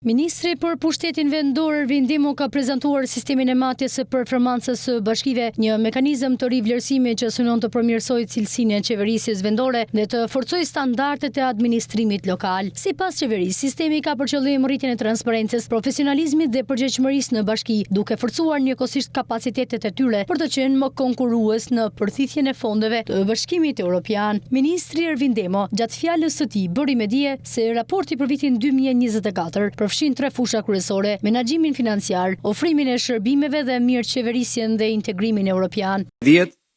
Ministri për pushtetin vendor Ervin Demo ka prezantuar sistemin e matjes së performancës së bashkive, një mekanizëm të rivlerësimit që synon të përmirësojë cilësinë e qeverisjes vendore dhe të forcojë standardet e administrimit lokal. Sipas qeverisë, sistemi ka për qëllim rritjen e transparencës, profesionalizmit dhe përgjegjshmërisë në bashki, duke forcuar njëkohësisht kapacitetet e tyre për të qenë më konkurrues në përthithjen e fondeve të Bashkimit Evropian. Ministri Ervin Demo, gjatë fjalës së tij, bëri me dije se raporti për vitin 2024 përfshin 3 fusha kryesore: menaxhimin financiar, ofrimin e shërbimeve dhe mirëqeverisjen dhe integrimin evropian.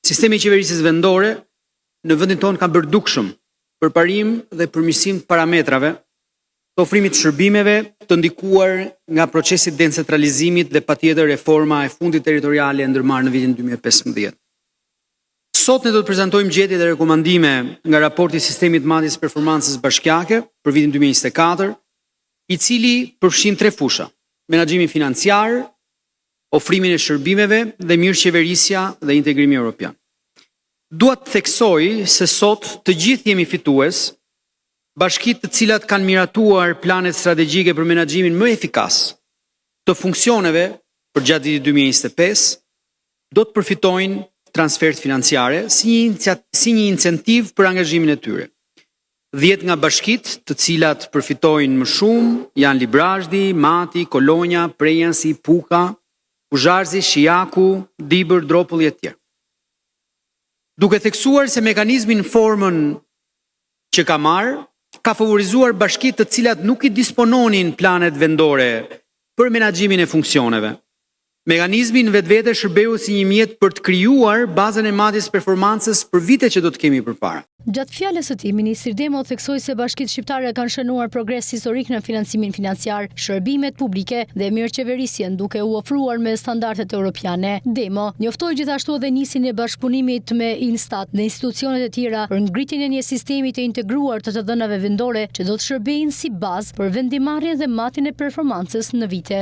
Sistemi i qeverisjes vendore në vendin tonë ka bërë dukshëm për parim dhe përmirësim të parametrave të ofrimit të shërbimeve, të ndikuar nga procesi i decentralizimit dhe patjetër reforma e fundit territorial e ndërmarrë në vitin 2015. Sot ne do të prezantojmë gjetje dhe rekomandime nga raporti i sistemit të matjes performancës bashkiake për vitin 2024, i cili përfshin 3 fusha: menaxhimin financiar, ofrimin e shërbimeve dhe mirëqeverisja dhe integrimi evropian. Dua të theksoj se sot të gjithë jemi fitues. Bashkitë të cilat kanë miratuar planet strategjike për menaxhimin më efikas të funksioneve për gjatë vitit 2025 do të përfitojnë transfert financiare si një incentiv për angazhimin e tyre. 10 nga bashkitë të cilat përfitojnë më shumë janë Librazhdi, Mati, Kolonja, Prejansi, Puka, Kuzharzi, Shijaku, Dibër, Dropulli e tjerë. Duke theksuar se mekanizmi në formën që ka marrë ka favorizuar bashkitë të cilat nuk i dispononin planet vendore për menaxhimin e funksioneve. Mekanizmi në vetvete shërbeu si një mjet për të krijuar bazën e matjes performancës për vitet që do të kemi përpara. Gjatë fjalës së tij, ministri Demo theksoi se bashkitë shqiptare kanë shënuar progres historik në financimin financiar, shërbimet publike dhe mirëqeverisjen, duke u ofruar me standardet europiane. Demo njoftoi gjithashtu edhe nisjen e bashkëpunimit me Instat dhe institucionet e tjera për ngritjen e një sistemi të integruar të dhënave vendore që do të shërbejnë si bazë për vendimarrjen dhe matjen e performancës në vite.